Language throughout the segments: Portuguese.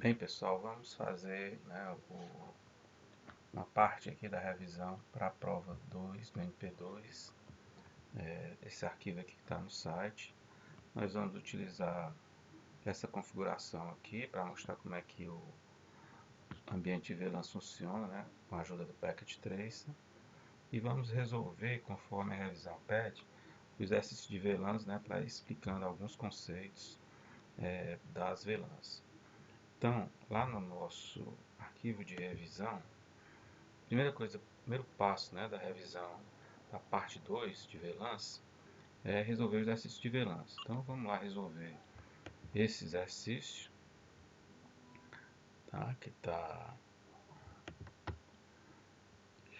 Bem, pessoal, vamos fazer, né, uma parte aqui da revisão para a prova 2 do MP2, esse arquivo aqui que está no site. Nós vamos utilizar essa configuração aqui para mostrar como é que o ambiente VLANs funciona, né, com a ajuda do Packet Tracer. E vamos resolver, conforme a revisão pede, o exercício de VLANs, né, para ir explicando alguns conceitos das VLANs. Então, lá no nosso arquivo de revisão, primeiro passo, né, da revisão da parte 2 de VLANs é resolver o exercício de VLANs. Então vamos lá resolver esse exercício, tá,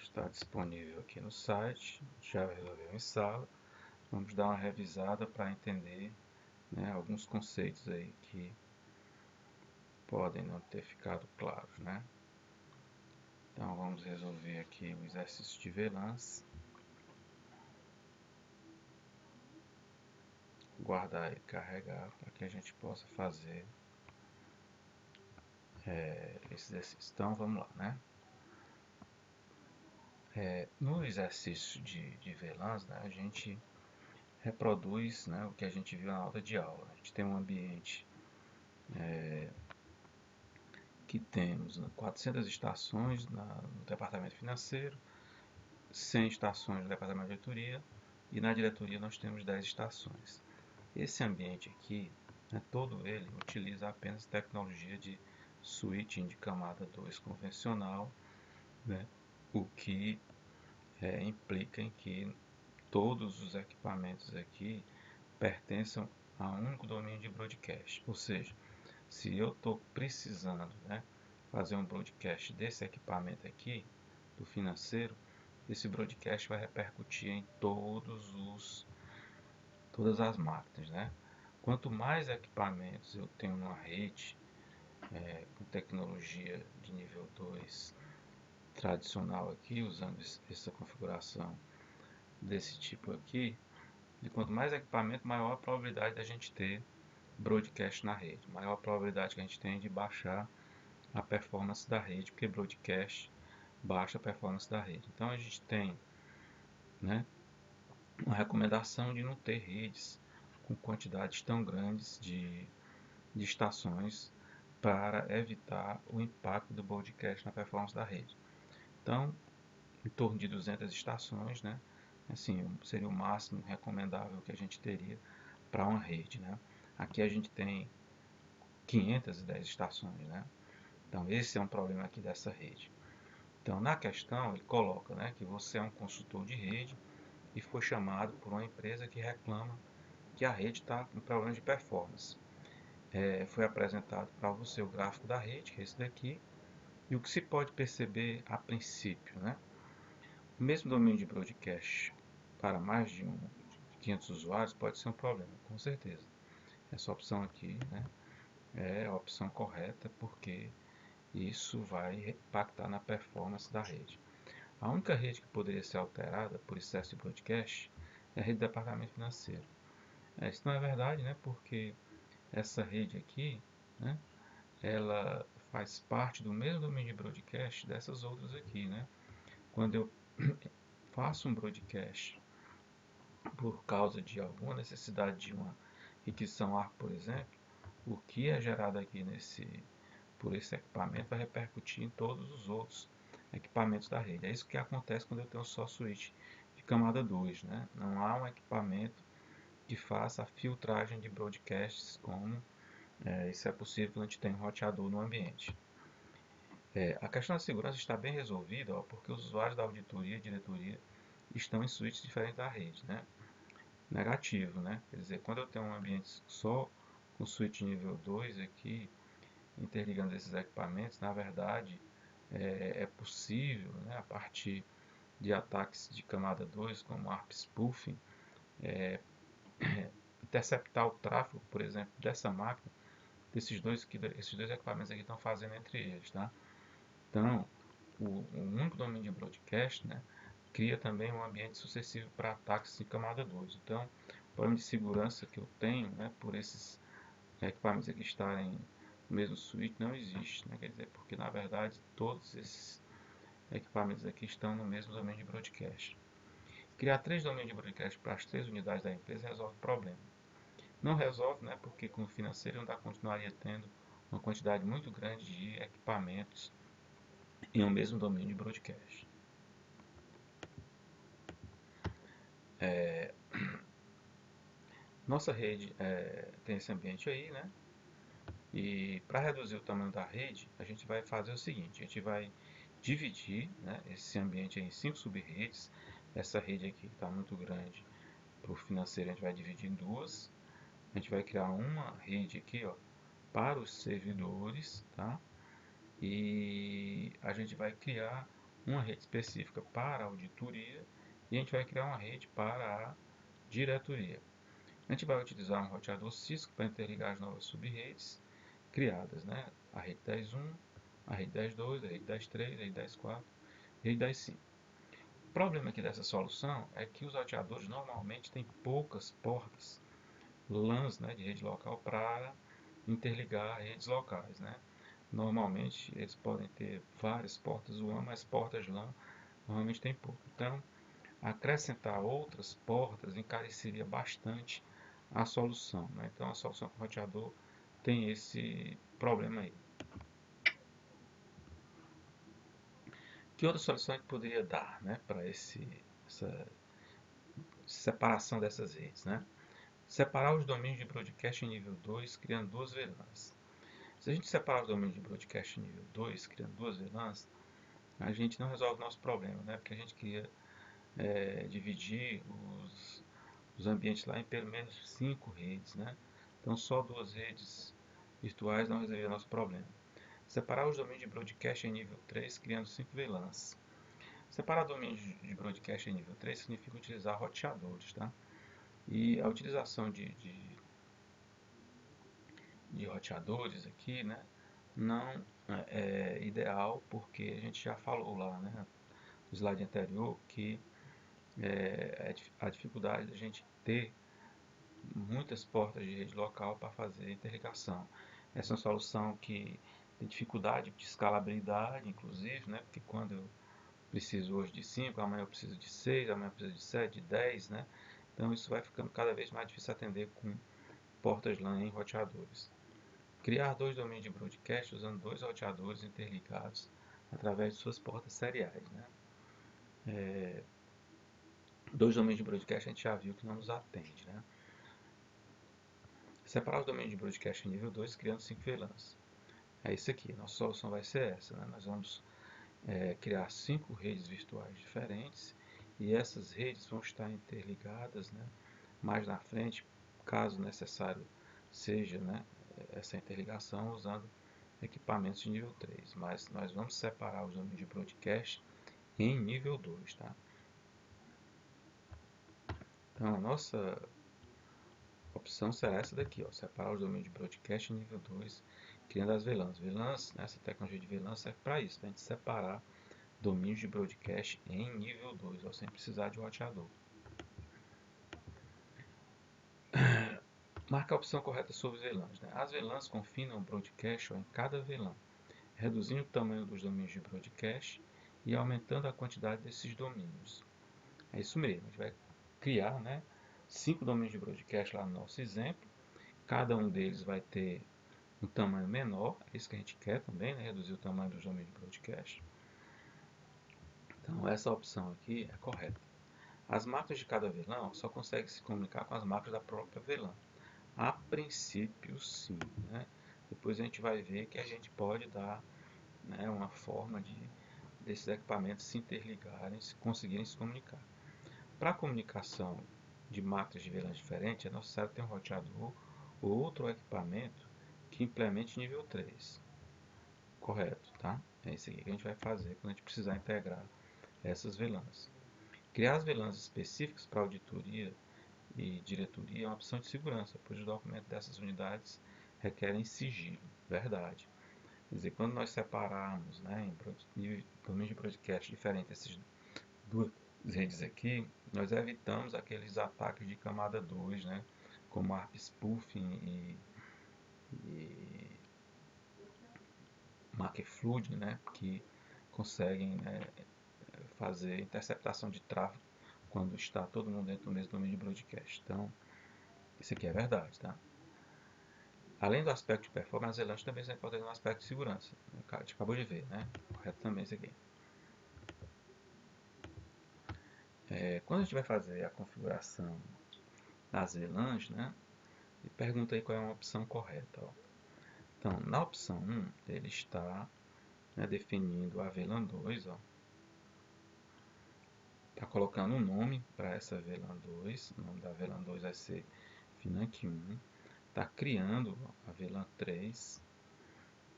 está disponível aqui no site, já resolveu em sala. Vamos dar uma revisada para entender, né, alguns conceitos aí que podem não ter ficado claros, né? Então vamos resolver aqui o exercício de VLANs. Guardar e carregar para que a gente possa fazer esse exercício. Então vamos lá, né? No exercício de VLANs, né, a gente reproduz, né, o que a gente viu na aula de aula. A gente tem um ambiente que temos 400 estações no departamento financeiro, 100 estações no departamento de diretoria, e na diretoria nós temos 10 estações. Esse ambiente aqui, né, todo ele utiliza apenas tecnologia de switching de camada 2 convencional, né, o que implica em que todos os equipamentos aqui pertençam a um único domínio de broadcast. Ou seja, se eu estou precisando, né, fazer um broadcast desse equipamento aqui, do financeiro, esse broadcast vai repercutir em todas as máquinas, né? Quanto mais equipamentos eu tenho numa rede, com tecnologia de nível 2 tradicional aqui, usando essa configuração desse tipo aqui, e quanto mais equipamento, maior a probabilidade da gente ter broadcast na rede, maior a probabilidade que a gente tem de baixar a performance da rede, porque broadcast baixa a performance da rede. Então a gente tem, né, uma recomendação de não ter redes com quantidades tão grandes de estações para evitar o impacto do broadcast na performance da rede. Então, em torno de 200 estações, né, assim, seria o máximo recomendável que a gente teria para uma rede, né? Aqui a gente tem 510 estações, né? Então esse é um problema aqui dessa rede. Então na questão ele coloca, né, que você é um consultor de rede e foi chamado por uma empresa que reclama que a rede está com problema de performance. Foi apresentado para você o gráfico da rede, que é esse daqui, e o que se pode perceber a princípio, né? O mesmo domínio de broadcast para mais de 500 usuários pode ser um problema, com certeza. Essa opção aqui, né, é a opção correta porque isso vai impactar na performance da rede. A única rede que poderia ser alterada por excesso de broadcast é a rede do departamento financeiro. Isso não é verdade, né, porque essa rede aqui, né, ela faz parte do mesmo domínio de broadcast dessas outras aqui, né? Quando eu faço um broadcast por causa de alguma necessidade de uma requisição ARP, por exemplo, o que é gerado aqui por esse equipamento vai repercutir em todos os outros equipamentos da rede. É isso que acontece quando eu tenho só switch de camada 2, né? Não há um equipamento que faça a filtragem de broadcasts como isso é possível quando a gente tem um roteador no ambiente. A questão da segurança está bem resolvida, ó, porque os usuários da auditoria e diretoria estão em suítes diferentes da rede, né? Negativo, né? Quer dizer, quando eu tenho um ambiente só com switch nível 2 aqui, interligando esses equipamentos, na verdade é possível, né, a partir de ataques de camada 2, como ARP spoofing, interceptar o tráfego, por exemplo, dessa máquina, esses dois equipamentos aqui estão fazendo entre eles, tá? Então, o único domínio de broadcast, né, cria também um ambiente sucessivo para ataques de camada 2. Então, o problema de segurança que eu tenho, né, por esses equipamentos aqui estarem o mesmo switch não existe, né? Quer dizer, porque na verdade todos esses equipamentos aqui estão no mesmo domínio de broadcast. Criar 3 domínios de broadcast para as 3 unidades da empresa resolve o problema. Não resolve, né? Porque com o financeiro ainda continuaria tendo uma quantidade muito grande de equipamentos em um mesmo domínio de broadcast. Nossa rede tem esse ambiente aí, né? E para reduzir o tamanho da rede, a gente vai fazer o seguinte: a gente vai dividir, né, esse ambiente em 5 sub-redes. Essa rede aqui está muito grande para o financeiro, a gente vai dividir em duas. A gente vai criar uma rede aqui, ó, para os servidores, tá? E a gente vai criar uma rede específica para a auditoria e a gente vai criar uma rede para a diretoria. A gente vai utilizar um roteador Cisco para interligar as novas sub-redes criadas, né? A rede 10.1, a rede 10.2, a rede 10.3, a rede 10.4, a rede 10.5. O problema aqui dessa solução é que os roteadores normalmente têm poucas portas LANs, né, de rede local para interligar redes locais, né? Normalmente eles podem ter várias portas WAN, mas portas LAN normalmente tem pouco. Então, acrescentar outras portas encareceria bastante a solução, né? Então, a solução com roteador tem esse problema aí. Que outra solução a gente poderia dar, né, para essa separação dessas redes, né? Separar os domínios de broadcast em nível 2, criando duas VLANs. Se a gente separar os domínios de broadcast em nível 2, criando duas VLANs, a gente não resolve o nosso problema, né? Porque a gente queria dividir os ambientes lá em pelo menos 5 redes, né? Então só duas redes virtuais não resolveria o nosso problema. Separar os domínios de broadcast em nível 3, criando 5 VLANs. Separar domínios de broadcast em nível 3 significa utilizar roteadores, tá? E a utilização de roteadores aqui, né, não é ideal, porque a gente já falou lá, né, no slide anterior, que a dificuldade da gente ter muitas portas de rede local para fazer interligação. Essa é uma solução que tem dificuldade de escalabilidade, inclusive, né, porque quando eu preciso hoje de 5, amanhã eu preciso de 6, amanhã eu preciso de 7, de 10, né? Então isso vai ficando cada vez mais difícil atender com portas LAN em roteadores. Criar dois domínios de broadcast usando dois roteadores interligados através de suas portas seriais, né? Dois domínios de broadcast a gente já viu que não nos atende, né? Separar os domínios de broadcast em nível 2 criando 5 VLANs. É isso aqui, nossa solução vai ser essa, né? Nós vamos criar 5 redes virtuais diferentes e essas redes vão estar interligadas, né, mais na frente, caso necessário seja, né, essa interligação usando equipamentos de nível 3, mas nós vamos separar os domínios de broadcast em nível 2, tá? Então a nossa opção será essa daqui, ó, separar os domínios de broadcast em nível 2, criando as VLANs. VLANs, essa tecnologia de VLAN serve para isso, para a gente separar domínios de broadcast em nível 2, ó, sem precisar de roteador. Marca a opção correta sobre VLANs, né? As VLANs confinam o broadcast em cada VLAN, reduzindo o tamanho dos domínios de broadcast e aumentando a quantidade desses domínios. É isso mesmo, a gente vai criar, né, 5 domínios de broadcast lá no nosso exemplo. Cada um deles vai ter um tamanho menor, é isso que a gente quer também, né, reduzir o tamanho dos domínios de broadcast. Então essa opção aqui é correta. As máquinas de cada VLAN só conseguem se comunicar com as máquinas da própria VLAN. A princípio, sim, né? Depois a gente vai ver que a gente pode dar, né, uma forma desses equipamentos se interligarem, se conseguirem se comunicar. Para a comunicação de máquinas de VLAN diferentes, é necessário ter um roteador ou outro equipamento que implemente nível 3. Correto, tá? É isso aqui que a gente vai fazer quando a gente precisar integrar essas VLANs. Criar as VLANs específicas para auditoria e diretoria é uma opção de segurança, pois os documentos dessas unidades requerem sigilo, verdade. Quer dizer, quando nós separarmos, né, em domínios de broadcast diferentes essas duas redes aqui, nós evitamos aqueles ataques de camada 2, né, como ARP spoofing e Makeflood, né, que conseguem, né, fazer interceptação de tráfego quando está todo mundo dentro do mesmo domínio de broadcast. Então, isso aqui é verdade, tá? Além do aspecto de performance, as VLANs também são importantes no aspecto de segurança. A gente acabou de ver, né? Correto também isso aqui. Quando a gente vai fazer a configuração das VLANs, né? Ele pergunta aí qual é uma opção correta. Ó. Então, na opção 1, ele está, né, definindo a VLAN 2, ó. Está colocando um nome para essa VLAN 2. O nome da VLAN 2 vai ser Financ 1. Está criando a VLAN 3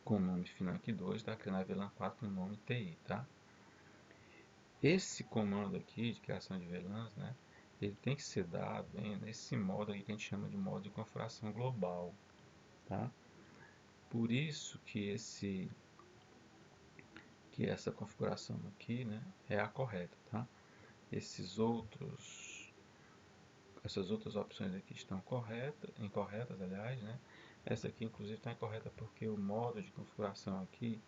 com o nome Financ 2. Está criando a VLAN 4 com o nome TI. Tá? Esse comando aqui de criação de VLANs, né, ele tem que ser dado nesse modo aqui que a gente chama de modo de configuração global. Tá? Por isso que essa configuração aqui, né, é a correta. Tá? Essas outras opções aqui estão incorretas, aliás, né? Essa aqui, inclusive, está incorreta porque o modo de configuração aqui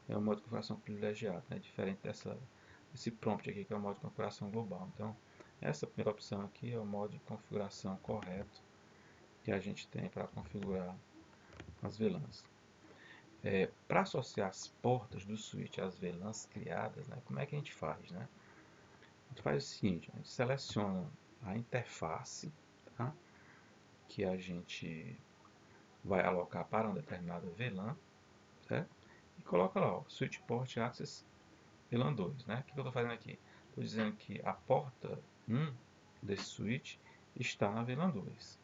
é um modo de configuração privilegiado, né? Diferente desse prompt aqui, que é o modo de configuração global. Então, essa primeira opção aqui é o modo de configuração correto que a gente tem para configurar as VLANs. Para associar as portas do switch às VLANs criadas, né? Como é que a gente faz, né? A gente faz o seguinte, a gente seleciona a interface, tá? Que a gente vai alocar para uma determinada VLAN, certo? E coloca lá, ó, Switch Port Access VLAN 2, né? O que eu estou fazendo aqui? Estou dizendo que a porta 1 desse switch está na VLAN 2,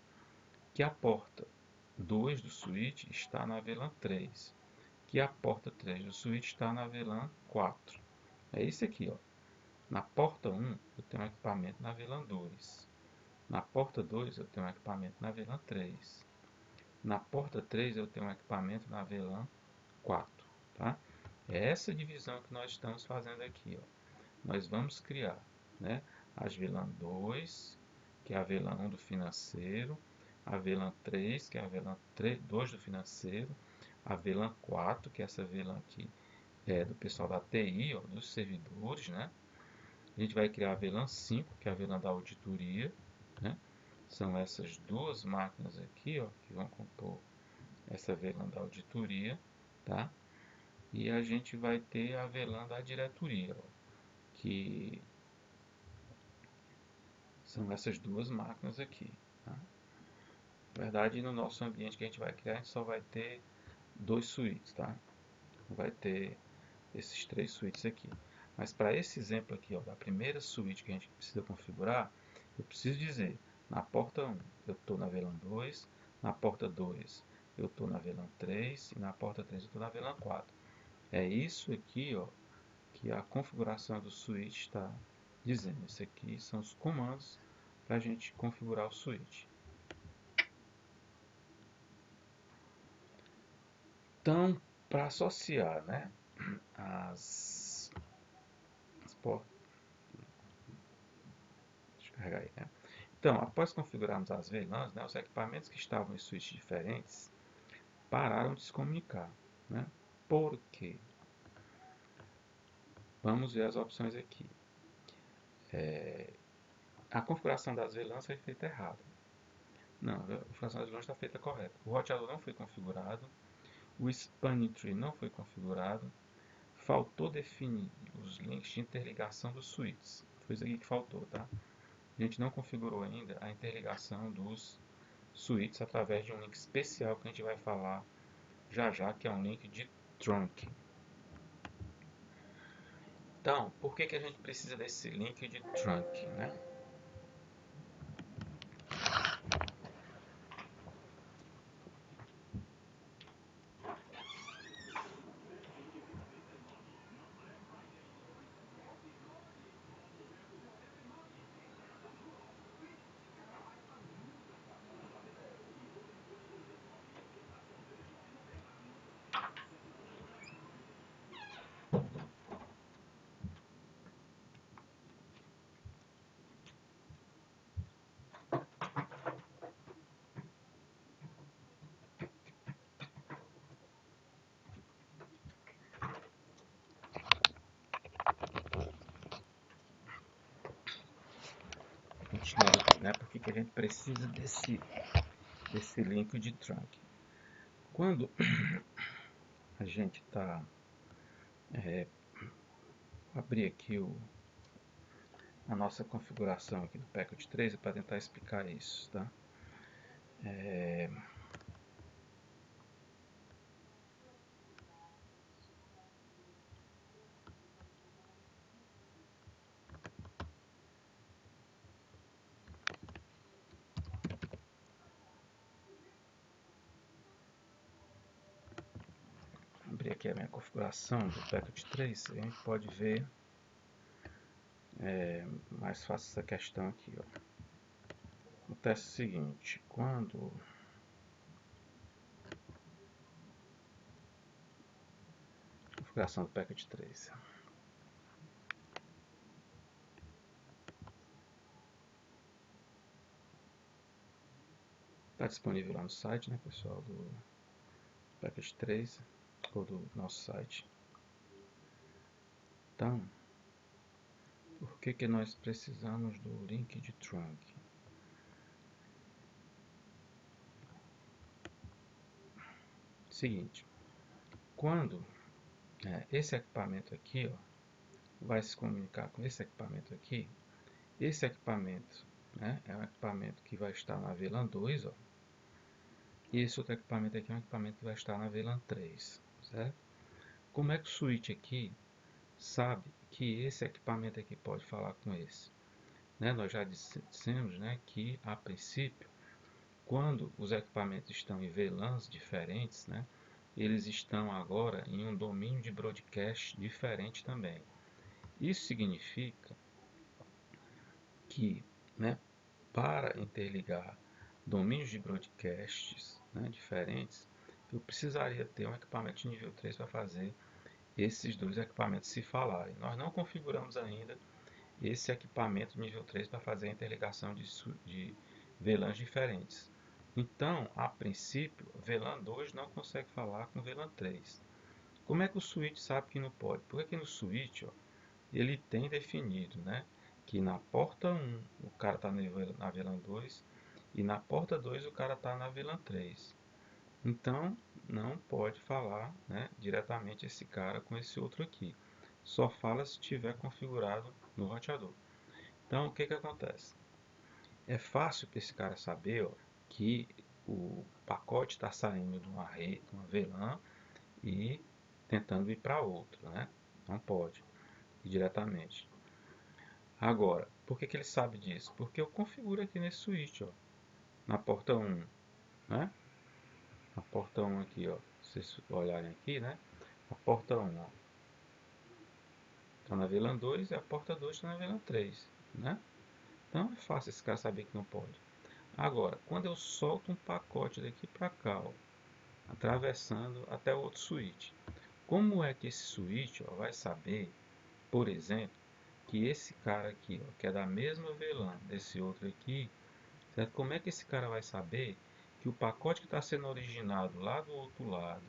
que a porta 2 do switch está na VLAN 3, que a porta 3 do switch está na VLAN 4. É isso aqui, ó. Na porta 1 eu tenho um equipamento na VLAN 2. Na porta 2 eu tenho um equipamento na VLAN 3. Na porta 3 eu tenho um equipamento na VLAN 4. Tá? É essa divisão que nós estamos fazendo aqui. Ó. Nós vamos criar, né, as VLAN 2, que é a VLAN 1 do financeiro, a VLAN 3, que é a VLAN 2 do financeiro, a VLAN 4, que é essa VLAN aqui do pessoal da TI, ó, dos servidores, né? A gente vai criar a VLAN 5, que é a VLAN da auditoria, né? São essas duas máquinas aqui, ó, que vão compor essa VLAN da auditoria, tá? E a gente vai ter a VLAN da diretoria, ó, que são essas duas máquinas aqui, tá? Na verdade, no nosso ambiente que a gente vai criar, a gente só vai ter 2 suítes, tá? Não vai ter esses 3 suítes aqui. Mas para esse exemplo aqui, ó, da primeira suíte que a gente precisa configurar, eu preciso dizer, na porta 1 eu estou na VLAN 2, na porta 2 eu estou na VLAN 3 e na porta 3 eu estou na VLAN 4. É isso aqui, ó, que a configuração do switch está dizendo. Isso aqui são os comandos para a gente configurar o switch. Então, para associar, né, as portas, deixa eu carregar aí, né? Então, após configurarmos as VLANs, né, os equipamentos que estavam em switches diferentes pararam de se comunicar. Né? Por quê? Vamos ver as opções aqui. A configuração das VLANs foi feita errada. Não, a configuração das VLANs está feita correta. O roteador não foi configurado, o spanning tree não foi configurado, faltou definir os links de interligação dos switches. Foi isso aqui que faltou, tá? A gente não configurou ainda a interligação dos switches através de um link especial que a gente vai falar já já, que é um link de trunk. Então, por que a gente precisa desse link de trunk, né? né? Por que a gente precisa desse link de trunk? Quando a gente está abrir aqui a nossa configuração aqui do Packet 3 para tentar explicar isso, tá? Abrir aqui a minha configuração do Packet 3, a gente pode ver mais fácil essa questão aqui, ó. Acontece o seguinte, quando configuração do Packet 3. Está disponível lá no site, né, pessoal, do Packet 3, ou do nosso site. Então, por que nós precisamos do link de trunk? Seguinte, quando esse equipamento aqui, ó, vai se comunicar com esse equipamento aqui, esse equipamento, né, é um equipamento que vai estar na VLAN 2, ó, e esse outro equipamento aqui é um equipamento que vai estar na VLAN 3, certo? Como é que o switch aqui sabe que esse equipamento aqui pode falar com esse? Né, nós já dissemos, né, que a princípio, quando os equipamentos estão em VLANs diferentes, né, eles estão agora em um domínio de broadcast diferente também. Isso significa que, né, para interligar domínios de broadcasts, né, diferentes, eu precisaria ter um equipamento de nível 3 para fazer esses dois equipamentos se falarem. Nós não configuramos ainda esse equipamento nível 3 para fazer a interligação de VLANs diferentes. Então, a princípio, VLAN 2 não consegue falar com VLAN 3. Como é que o switch sabe que não pode? Porque aqui no switch, ó, ele tem definido, né, que na porta 1 o cara está na VLAN 2 e na porta 2 o cara está na VLAN 3. Então, não pode falar, né, diretamente esse cara com esse outro aqui. Só fala se tiver configurado no roteador. Então, o que acontece? É fácil para esse cara saber, ó, que o pacote está saindo de uma rede, de uma VLAN e tentando ir para outro, né? Não pode ir diretamente. Agora, por que ele sabe disso? Porque eu configuro aqui nesse switch, ó, na porta 1, né? A porta 1 aqui, ó, se vocês olharem aqui, né? A porta 1 está na VLAN 2 e a porta 2 está na VLAN 3, né? Então é fácil esse cara saber que não pode. Agora, quando eu solto um pacote daqui para cá, ó, atravessando até o outro switch, como é que esse switch, ó, vai saber, por exemplo, que esse cara aqui, ó, que é da mesma VLAN desse outro aqui, certo? Como é que esse cara vai saber que o pacote que está sendo originado lá do outro lado,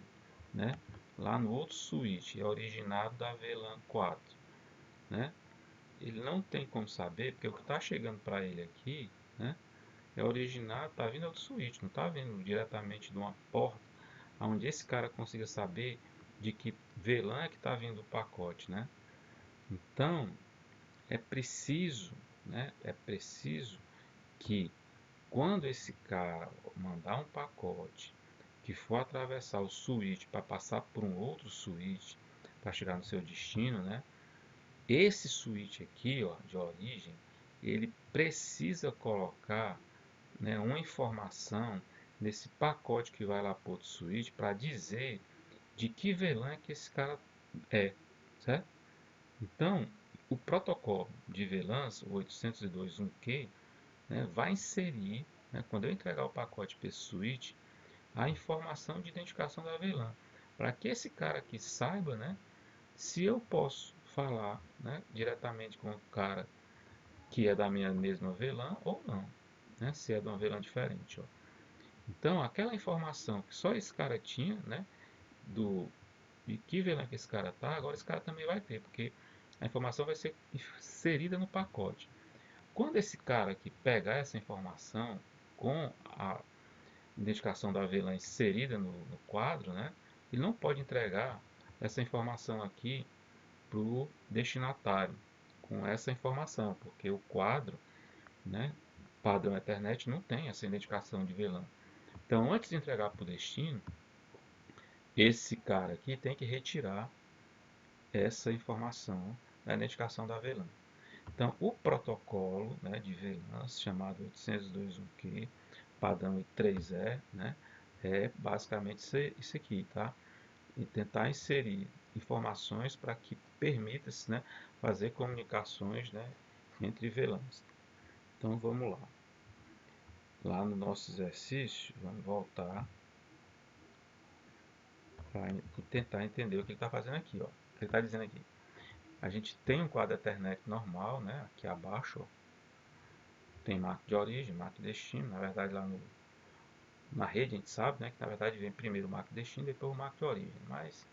né, lá no outro switch, é originado da VLAN 4, né? Ele não tem como saber, porque o que está chegando para ele aqui, né, é originado, está vindo do outro switch, não está vindo diretamente de uma porta, onde esse cara consiga saber de que VLAN é que está vindo o pacote, né? Então, é preciso, né, é preciso que quando esse cara mandar um pacote que for atravessar o switch para passar por um outro switch para chegar no seu destino, né? Esse switch aqui, ó, de origem, ele precisa colocar, né, uma informação nesse pacote que vai lá para o switch para dizer de que VLAN que esse cara é, certo? Então, o protocolo de VLANs, o 802.1q, né, vai inserir, né, quando eu entregar o pacote para esse switch, a informação de identificação da VLAN, para que esse cara aqui saiba, né, se eu posso falar, né, diretamente com o cara que é da minha mesma VLAN ou não, né, se é de uma VLAN diferente. Ó. Então, aquela informação que só esse cara tinha, né, de que VLAN que esse cara está, agora esse cara também vai ter, porque a informação vai ser inserida no pacote. Quando esse cara aqui pegar essa informação com a identificação da VLAN inserida no quadro, né, ele não pode entregar essa informação aqui para o destinatário com essa informação, porque o quadro, né, padrão Ethernet não tem essa identificação de VLAN. Então, antes de entregar para o destino, esse cara aqui tem que retirar essa informação da identificação da VLAN. Então, o protocolo, né, de VLANs, chamado 802.1q, padrão I3E, né, é basicamente isso aqui, tá? E tentar inserir informações para que permita-se, né, fazer comunicações, né, entre VLANs. Então, vamos lá. Lá no nosso exercício, vamos voltar para tentar entender o que ele está fazendo aqui. Ó. O que ele está dizendo aqui. A gente tem um quadro Ethernet normal, né, aqui abaixo, ó, tem marco de origem, marco de destino. Na verdade, lá na rede a gente sabe, né, que na verdade vem primeiro o marco de destino, depois o marco de origem. Mas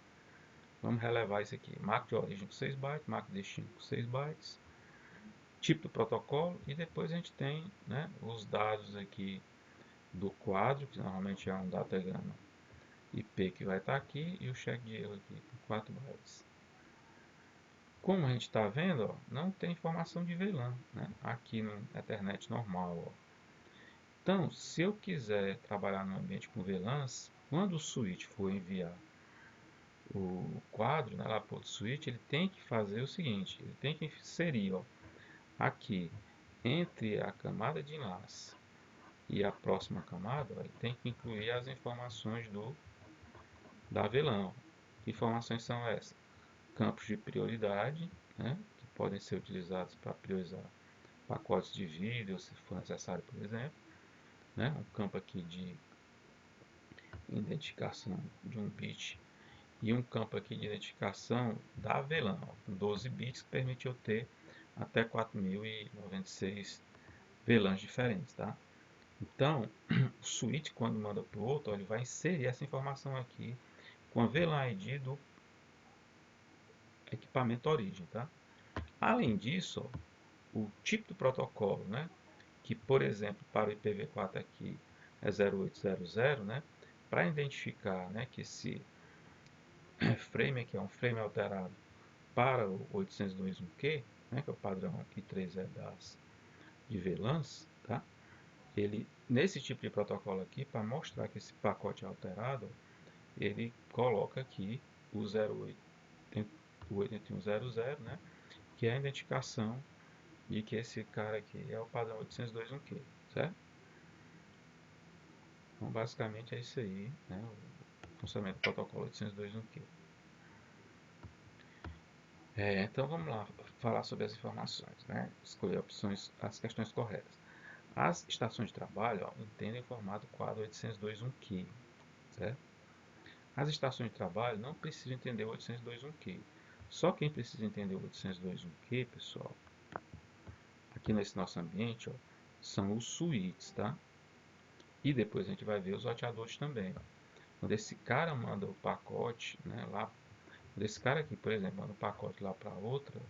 vamos relevar isso aqui. Marco de origem com 6 bytes, marco de destino com 6 bytes, tipo do protocolo, e depois a gente tem, né, os dados aqui do quadro, que normalmente é um datagrama IP que vai estar aqui, e o cheque de erro aqui com 4 bytes. Como a gente está vendo, ó, não tem informação de VLAN, né, aqui no Ethernet normal. Ó. Então, se eu quiser trabalhar no ambiente com VLANs, quando o switch for enviar o quadro, né, lá para o switch, ele tem que fazer o seguinte, ele tem que inserir, ó, aqui entre a camada de enlace e a próxima camada, ó, ele tem que incluir as informações da VLAN. Que informações são essas? Campos de prioridade, né, que podem ser utilizados para priorizar pacotes de vídeo, se for necessário, por exemplo. Né, um campo aqui de identificação de um bit e um campo aqui de identificação da VLAN, com 12 bits, que permite eu ter até 4096 VLANs diferentes. Tá? Então, o switch, quando manda para o outro, ele vai inserir essa informação aqui com a VLAN ID do equipamento origem. Tá? Além disso, ó, o tipo do protocolo, né, que, por exemplo, para o IPv4 aqui é 0800, né, para identificar, né, que esse frame aqui é um frame alterado para o 802.1q, né, que é o padrão I3E de VLANs, tá? Ele, nesse tipo de protocolo aqui, para mostrar que esse pacote é alterado, ele coloca aqui o 8100, né, que é a identificação de que esse cara aqui é o padrão 802.1q, certo? Então, basicamente é isso aí, né, o funcionamento do protocolo 802.1q. Então vamos lá falar sobre as informações, né? Escolher opções, as questões corretas. As estações de trabalho, ó, entendem o formato quadro 802.1q, certo? As estações de trabalho não precisam entender o 802.1q. Só quem precisa entender o 802.1q, pessoal, aqui nesse nosso ambiente, ó, são os switches, tá? E depois a gente vai ver os roteadores também, ó. Quando esse cara manda o pacote, né, lá, quando esse cara aqui, por exemplo, manda o pacote lá para outra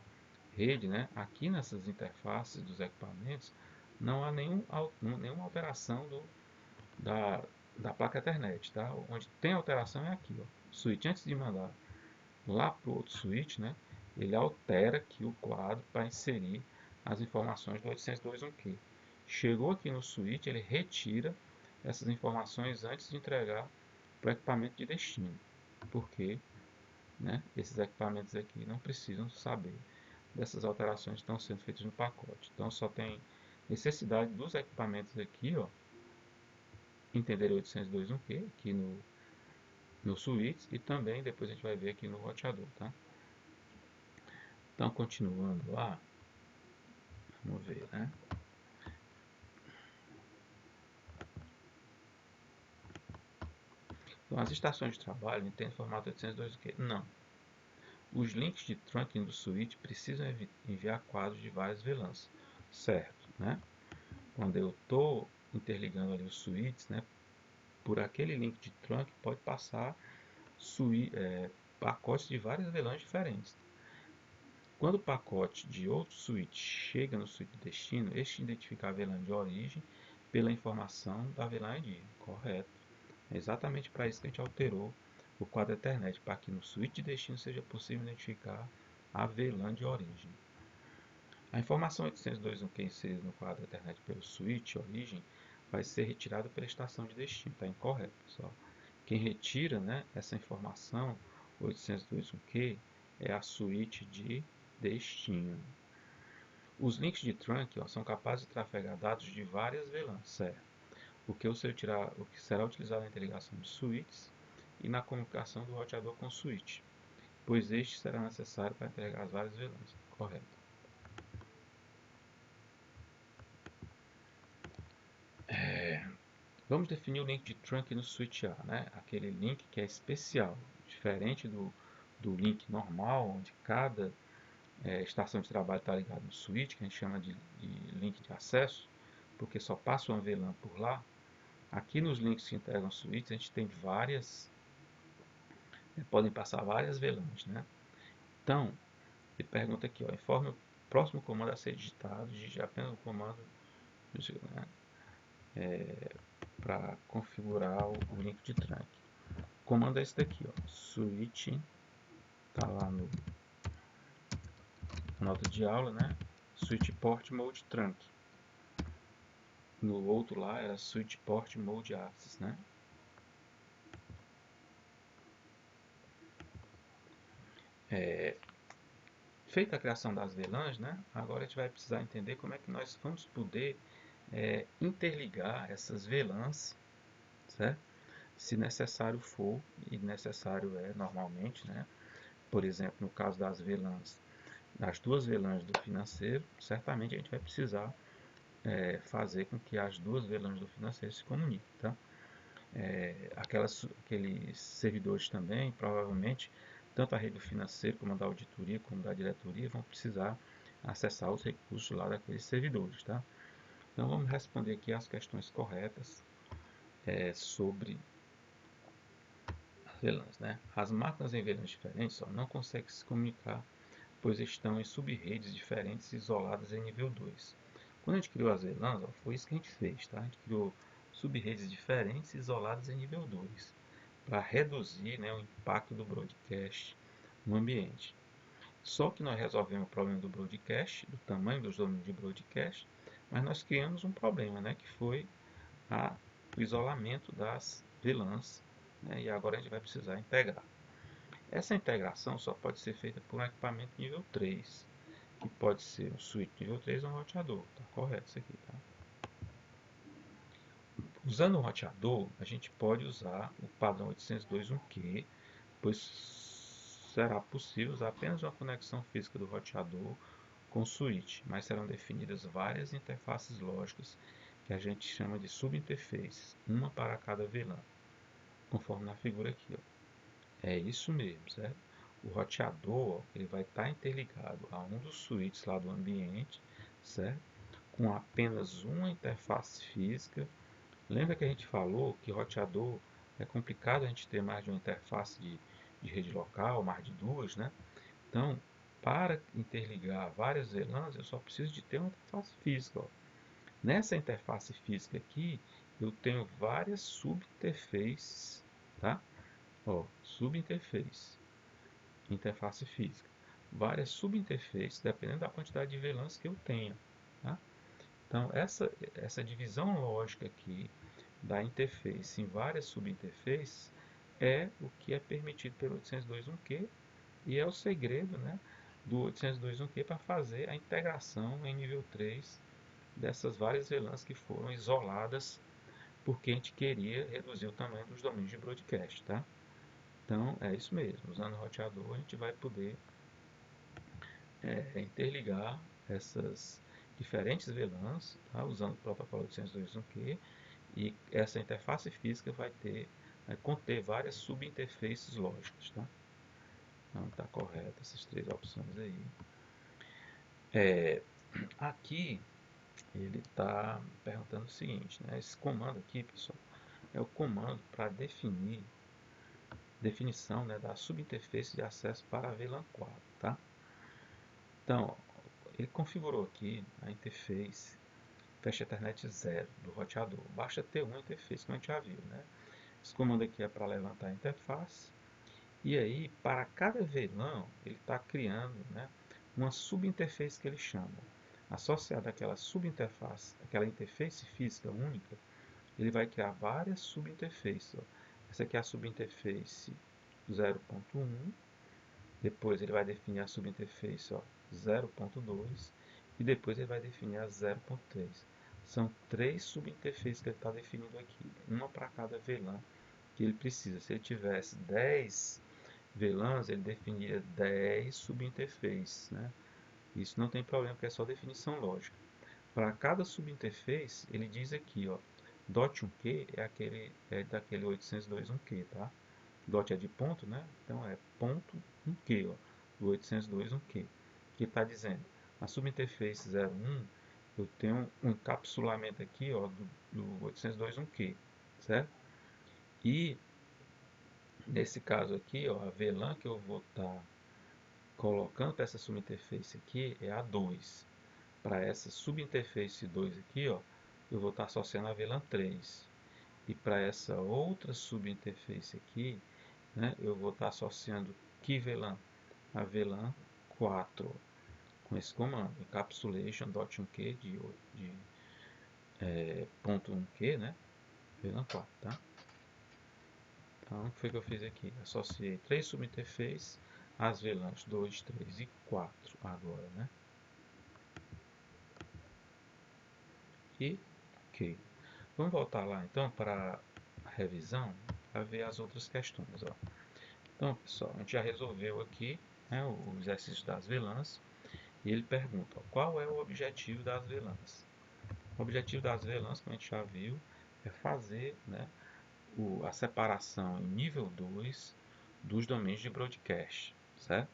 rede, né, aqui nessas interfaces dos equipamentos, não há nenhuma alteração da, da placa Ethernet. Tá? Onde tem alteração é aqui. Ó. O switch, antes de mandar lá para o outro switch, né, ele altera aqui o quadro para inserir as informações do 802.1q. Chegou aqui no switch, ele retira essas informações antes de entregar para o equipamento de destino. Porque, né, esses equipamentos aqui não precisam saber dessas alterações que estão sendo feitas no pacote. Então só tem necessidade dos equipamentos aqui, ó, entender 802.1q aqui no switch e também depois a gente vai ver aqui no roteador, tá? Então continuando lá, vamos ver, né? Então as estações de trabalho entendem formato 802.1q? Não. Os links de trunking do switch precisam enviar quadros de várias VLANs, certo, né? Quando eu estou interligando ali os switches, né? Por aquele link de trunk pode passar pacotes de várias VLANs diferentes. Quando o pacote de outro switch chega no switch de destino, este identifica a VLAN de origem pela informação da VLAN ID. Correto. É exatamente para isso que a gente alterou o quadro Ethernet, para que no switch de destino seja possível identificar a VLAN de origem. A informação 802.1q inserida no quadro Ethernet pelo switch origem vai ser retirada pela estação de destino. Está incorreto, pessoal. Quem retira, né, essa informação 802.1q é a switch de destino. Os links de trunk, são capazes de trafegar dados de várias VLANs, certo? O que será utilizado na interligação de switches e na comunicação do roteador com o switch, pois este será necessário para entregar as várias VLANs. Correto. Vamos definir o link de trunk no switch A, né? Aquele link que é especial, diferente do link normal, onde cada estação de trabalho está ligada no switch, que a gente chama de link de acesso, porque só passa uma VLAN por lá. Aqui nos links que integram switches, a gente tem várias, podem passar várias VLANs, né? Então, ele pergunta aqui, informe o próximo comando a ser digitado, digite apenas o comando, né, para configurar o link de trunk. O comando é esse daqui, switch, está lá no nota de aula, né? Switch port mode trunk. No outro lá era switch port mode access, né? Feita a criação das VLANs, né? Agora a gente vai precisar entender como é que nós vamos poder interligar essas VLANs, certo? Se necessário for, e necessário é normalmente, né? Por exemplo, no caso das VLANs, das duas VLANs do financeiro, certamente a gente vai precisar fazer com que as duas VLANs do financeiro se comuniquem, tá? Aqueles servidores também, provavelmente, tanto a rede do financeiro, como a da auditoria, como da diretoria, vão precisar acessar os recursos lá daqueles servidores, tá? Então vamos responder aqui as questões corretas sobre as VLANs, né? As máquinas em VLANs diferentes não conseguem se comunicar, pois estão em sub-redes diferentes isoladas em nível 2. Quando a gente criou as VLANs, foi isso que a gente fez, tá? A gente criou sub-redes diferentes isoladas em nível 2, para reduzir, né, o impacto do broadcast no ambiente. Só que nós resolvemos o problema do broadcast, do tamanho dos domínios de broadcast, mas nós criamos um problema, né, que foi o isolamento das VLANs, né, e agora a gente vai precisar integrar. Essa integração só pode ser feita por um equipamento nível 3, que pode ser um switch nível 3 ou um roteador. Tá correto isso aqui, tá? Usando o roteador, a gente pode usar o padrão 802.1q, pois será possível usar apenas uma conexão física do roteador com o switch, mas serão definidas várias interfaces lógicas que a gente chama de subinterfaces, uma para cada VLAN, conforme na figura aqui. É isso mesmo, certo? O roteador ele vai estar interligado a um dos switches lá do ambiente, certo? Com apenas uma interface física. Lembra que a gente falou que roteador é complicado a gente ter mais de uma interface de rede local, mais de duas, né? Então, para interligar várias VLANs, eu só preciso de ter uma interface física. Nessa interface física aqui, eu tenho várias subinterfaces, tá? Subinterface, interface física. Várias subinterfaces, dependendo da quantidade de VLANs que eu tenha, tá? Então, essa divisão lógica aqui da interface em várias subinterfaces é o que é permitido pelo 802.1q e é o segredo, né, do 802.1q para fazer a integração em nível 3 dessas várias VLANs que foram isoladas porque a gente queria reduzir o tamanho dos domínios de broadcast, tá? Então, é isso mesmo. Usando o roteador, a gente vai poder interligar essas diferentes VLANs, tá? Usando o protocolo 802.1q, e essa interface física vai conter várias subinterfaces lógicas, tá? Então, está correto essas três opções aí. Aqui, ele está perguntando o seguinte, né? Esse comando aqui, pessoal, é o comando para definição, né, da subinterface de acesso para a VLAN 4, tá? Então, ele configurou aqui a interface Fast Ethernet 0 do roteador. Basta ter uma interface, como a gente já viu, né? Esse comando aqui é para levantar a interface. E aí, para cada VLAN, ele está criando, né, uma subinterface que ele chama. Associada àquela subinterface, aquela interface física única, ele vai criar várias subinterfaces. Ó. Essa aqui é a subinterface 0.1. Depois ele vai definir a subinterface 0.2 e depois ele vai definir a 0.3. São 3 subinterfaces que ele está definindo aqui, uma para cada VLAN que ele precisa. Se ele tivesse 10 VLANs, ele definiria 10 subinterfaces. Né? Isso não tem problema, porque é só definição lógica. Para cada subinterface, ele diz aqui, ó, .1Q é daquele 802.1Q, tá? Dot é de ponto, né? Então é ponto 1Q, ó, do 802.1Q. Que está dizendo, a subinterface 01, eu tenho um encapsulamento aqui, ó, do 802.1Q, certo? E nesse caso aqui, ó, a VLAN que eu vou estar colocando para essa subinterface aqui é a 2. Para essa subinterface 2 aqui, ó, eu vou estar associando a VLAN 3. E para essa outra subinterface aqui, né, eu vou estar associando que VLAN? A VLAN 4. Com esse comando, encapsulation.1q de ponto 1q, né? VLAN 4, tá? Então, o que foi que eu fiz aqui? Associei 3 subinterfaces às VLANs 2, 3 e 4 agora, né? E ok. Vamos voltar lá então para a revisão para ver as outras questões. Ó. Então, pessoal, a gente já resolveu aqui, né, o exercício das VLANs e ele pergunta ó, qual é o objetivo das VLANs. O objetivo das VLANs, como a gente já viu, é fazer, né, a separação em nível 2 dos domínios de broadcast, certo?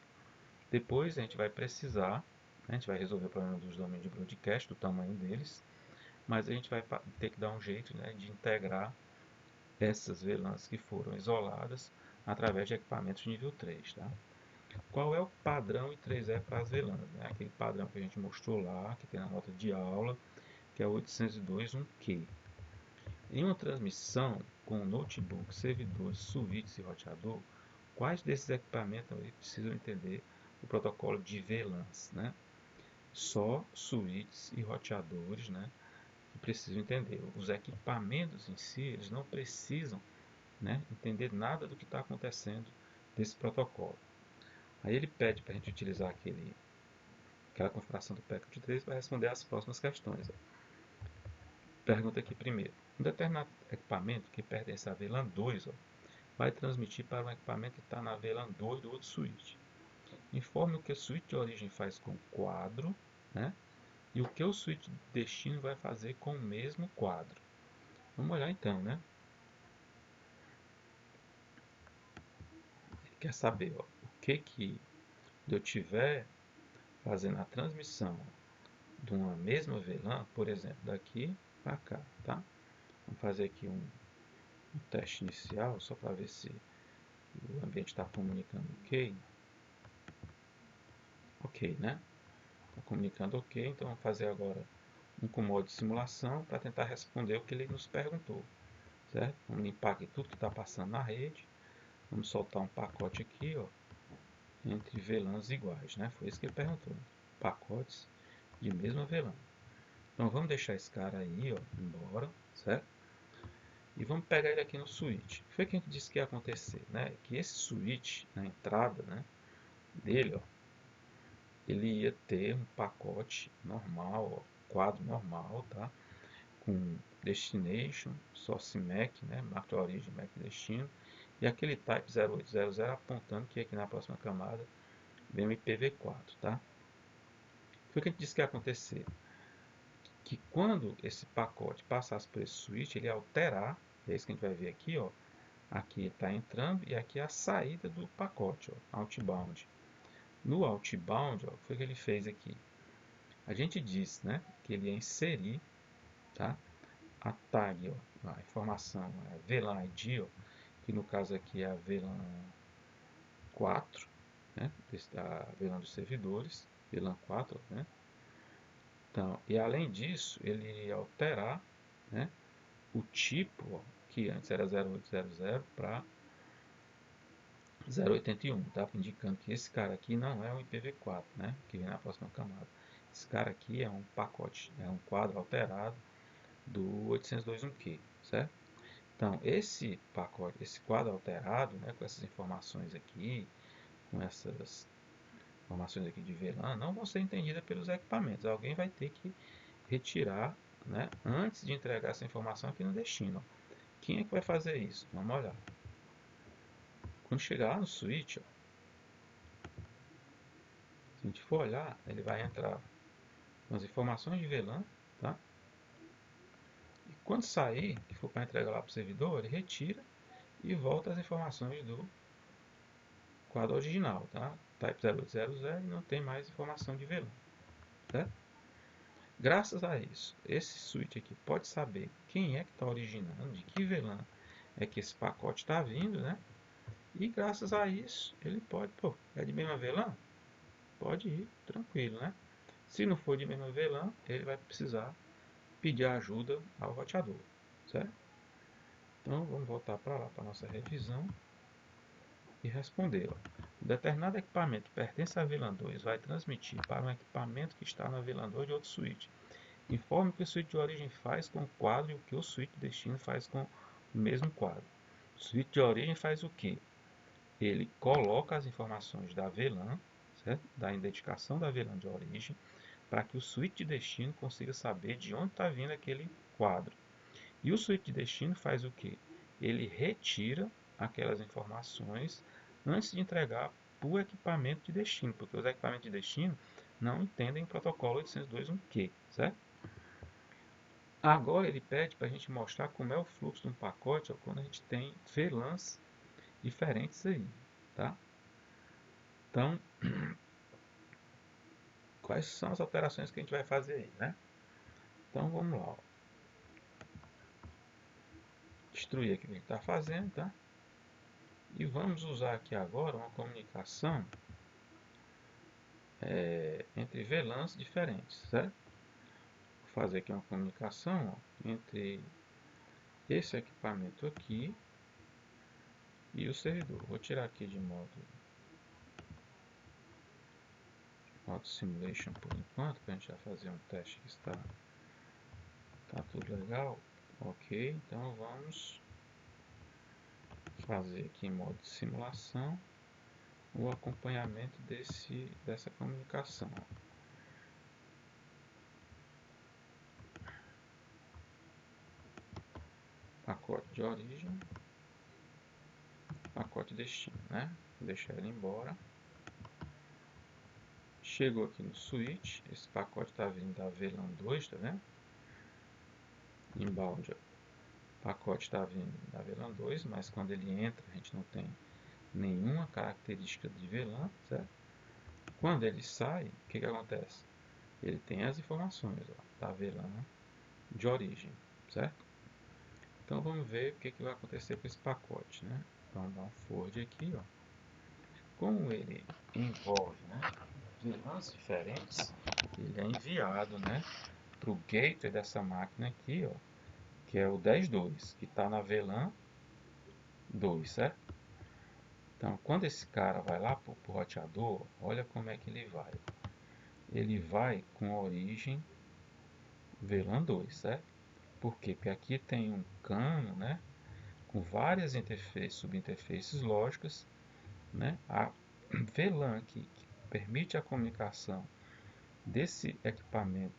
Depois a gente vai precisar, a gente vai resolver o problema dos domínios de broadcast, do tamanho deles, mas a gente vai ter que dar um jeito, né, de integrar essas VLANs que foram isoladas através de equipamentos de nível 3. Tá? Qual é o padrão I3E para as VLANs? Né? Aquele padrão que a gente mostrou lá, que tem na nota de aula, que é 802.1Q. Em uma transmissão com notebook, servidores, switches e roteador, quais desses equipamentos precisam entender o protocolo de VLANs? Né? Só switches e roteadores, né, que precisam entender. Os equipamentos em si, eles não precisam, né, entender nada do que está acontecendo desse protocolo. Aí ele pede para a gente utilizar aquela configuração do packet 3 para responder as próximas questões. Ó. Pergunta aqui primeiro. Um determinado equipamento que pertence à VLAN 2 ó, vai transmitir para um equipamento que está na VLAN 2 do outro switch. Informe o que o switch de origem faz com o quadro, né, e o que o switch de destino vai fazer com o mesmo quadro. Vamos olhar então, né? Ele quer saber ó, o que eu tiver fazendo a transmissão de uma mesma VLAN, por exemplo, daqui para cá, tá? Vamos fazer aqui um teste inicial, só para ver se o ambiente está comunicando ok. Ok, né? Está comunicando ok, então vamos fazer agora um comando de simulação para tentar responder o que ele nos perguntou, certo? Vamos limpar aqui tudo que está passando na rede. Vamos soltar um pacote aqui, ó, entre VLANs iguais, né? Foi isso que ele perguntou. Pacotes de mesma VLAN. Então vamos deixar esse cara aí, ó, embora, certo? E vamos pegar ele aqui no switch. O que foi que a gente disse que ia acontecer, né? Que esse switch, na entrada, né, dele, ó, ele ia ter um pacote normal, ó, quadro normal, tá? Com destination, source MAC, né? Marco de origem, MAC destino, e aquele type 0800 apontando que aqui na próxima camada vem o IPv4, tá? Foi o que a gente disse que ia acontecer. Que quando esse pacote passasse por esse switch, ele ia alterar, é isso que a gente vai ver aqui, ó. Aqui está entrando e aqui é a saída do pacote, ó, outbound. No outbound, ó, o que foi que ele fez aqui? A gente disse, né, que ele ia inserir, tá, a tag, ó, a informação, a VLAN ID, ó, que no caso aqui é a VLAN 4, né, da VLAN dos servidores, VLAN 4, né? Então, e além disso, ele iria alterar, né, o tipo, ó, que antes era 0800 para 081, tá? Indicando que esse cara aqui não é um IPv4, né? Que vem na próxima camada. Esse cara aqui é um pacote, é um quadro alterado do 802.1q, certo? Então, esse pacote, esse quadro alterado, né, com essas informações aqui, com essas informações aqui de VLAN, não vão ser entendidas pelos equipamentos. Alguém vai ter que retirar, né, antes de entregar essa informação aqui no destino. Quem é que vai fazer isso? Vamos olhar. Quando chegar lá no switch, ó, se a gente for olhar, ele vai entrar com as informações de VLAN, tá? E quando sair, que for para entregar lá para o servidor, ele retira e volta as informações do quadro original, tá? Type 0800 e não tem mais informação de VLAN, certo? Graças a isso, esse switch aqui pode saber quem é que está originando, de que VLAN é que esse pacote está vindo, né? E graças a isso, ele pode, pô, é de mesma VLAN? Pode ir, tranquilo, né? Se não for de mesma VLAN, ele vai precisar pedir ajuda ao roteador, certo? Então, vamos voltar para lá, para a nossa revisão e responder. Ó. Um determinado equipamento que pertence à VLAN 2 vai transmitir para um equipamento que está na VLAN 2 de outro switch. Informe o que o switch de origem faz com o quadro e o que o switch de destino faz com o mesmo quadro. O switch de origem faz o quê? Ele coloca as informações da VLAN, certo? Da identificação da VLAN de origem, para que o switch de destino consiga saber de onde está vindo aquele quadro. E o switch de destino faz o quê? Ele retira aquelas informações antes de entregar para o equipamento de destino, porque os equipamentos de destino não entendem o protocolo 802.1q, certo? Agora ele pede para a gente mostrar como é o fluxo de um pacote ó, quando a gente tem VLANs diferentes aí, tá? Então, quais são as alterações que a gente vai fazer aí, né? Então vamos lá, ó. Destruir aqui o que a gente está fazendo, tá? E vamos usar aqui agora uma comunicação entre VLANs diferentes, certo? Vou fazer aqui uma comunicação ó, entre esse equipamento aqui e o servidor. Vou tirar aqui de modo simulation por enquanto, para a gente já fazer um teste que está tudo legal. Ok, então vamos fazer aqui em modo de simulação o acompanhamento dessa comunicação. Pacote de origem, pacote destino, né? Vou deixar ele embora. Chegou aqui no switch, esse pacote está vindo da VLAN 2, tá vendo? Inbound, o pacote está vindo da VLAN 2, mas quando ele entra a gente não tem nenhuma característica de VLAN, certo? Quando ele sai, o que acontece? Ele tem as informações ó, da VLAN de origem, certo? Então vamos ver o que vai acontecer com esse pacote, né? Vamos dar um forward aqui, ó. Como ele envolve, né, VLANs diferentes, ele é enviado, né, para o gateway dessa máquina aqui, ó, que é o 10.2, que está na VLAN 2, certo? Então, quando esse cara vai lá para o roteador, olha como é que ele vai. Ele vai com a origem VLAN 2, certo? Por quê? Porque aqui tem um cano, né, com várias interfaces, subinterfaces lógicas, né? A VLAN que permite a comunicação desse equipamento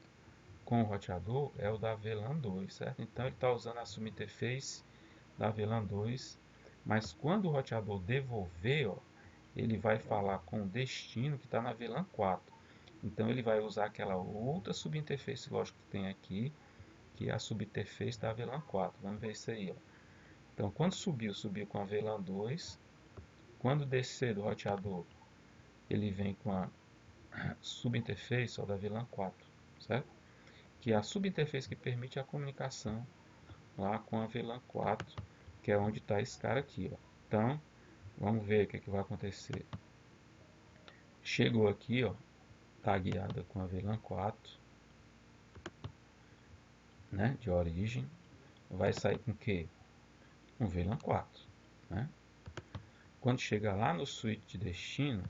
com o roteador é o da VLAN 2, certo? Então ele está usando a subinterface da VLAN 2, mas quando o roteador devolver, ó, ele vai falar com o destino que está na VLAN 4. Então ele vai usar aquela outra subinterface lógica que tem aqui, que é a subinterface da VLAN 4. Vamos ver isso aí. Ó. Então quando subiu com a VLAN 2. Quando descer do roteador, ele vem com a subinterface da VLAN 4, certo? Que é a subinterface que permite a comunicação lá com a VLAN 4, que é onde está esse cara aqui. Ó. Então, vamos ver o que vai acontecer. Chegou aqui, ó, tagueada com a VLAN 4, né, de origem, vai sair com o quê? Um VLAN 4, né? Quando chegar lá no switch de destino,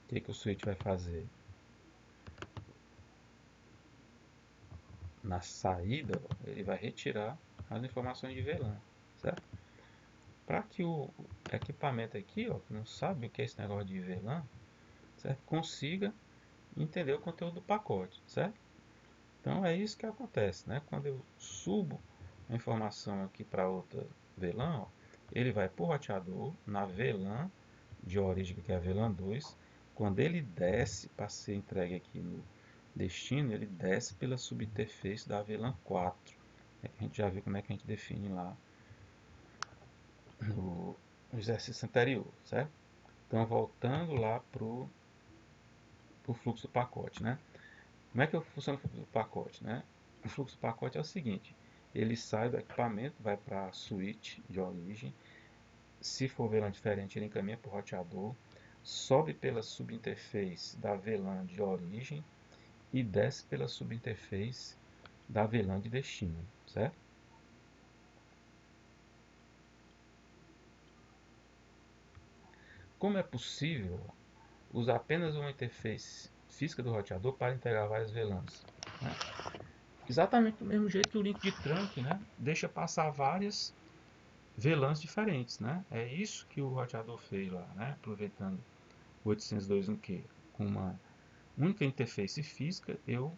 o que o switch vai fazer? Na saída, ele vai retirar as informações de VLAN, certo? Para que o equipamento aqui, ó, que não sabe o que é esse negócio de VLAN, certo? Consiga entender o conteúdo do pacote, certo? Então é isso que acontece, né? Quando eu subo a informação aqui para outra VLAN, ó, ele vai para o roteador, na VLAN de origem, que é a VLAN 2. Quando ele desce para ser entregue aqui no destino, ele desce pela subinterface da VLAN 4. A gente já viu como é que a gente define lá no exercício anterior, certo? Então, voltando lá para o fluxo do pacote, né? Como é que funciona o fluxo do pacote, né? O fluxo do pacote é o seguinte: ele sai do equipamento, vai para a switch de origem. Se for VLAN diferente, ele encaminha para o roteador, sobe pela subinterface da VLAN de origem e desce pela subinterface da VLAN de destino, certo? Como é possível usar apenas uma interface física do roteador para integrar várias VLANs, né? Exatamente do mesmo jeito que o link de trunk, né, deixa passar várias VLANs diferentes, né? É isso que o roteador fez lá, né? Aproveitando o 802.1q com uma única interface física, eu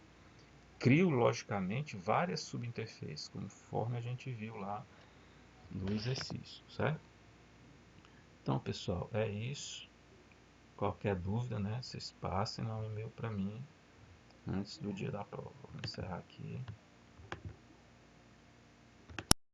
crio logicamente várias subinterfaces, conforme a gente viu lá no exercício, certo? Então, pessoal, é isso. Qualquer dúvida, né? Vocês passem lá um e-mail para mim antes do dia da prova. Vou encerrar aqui.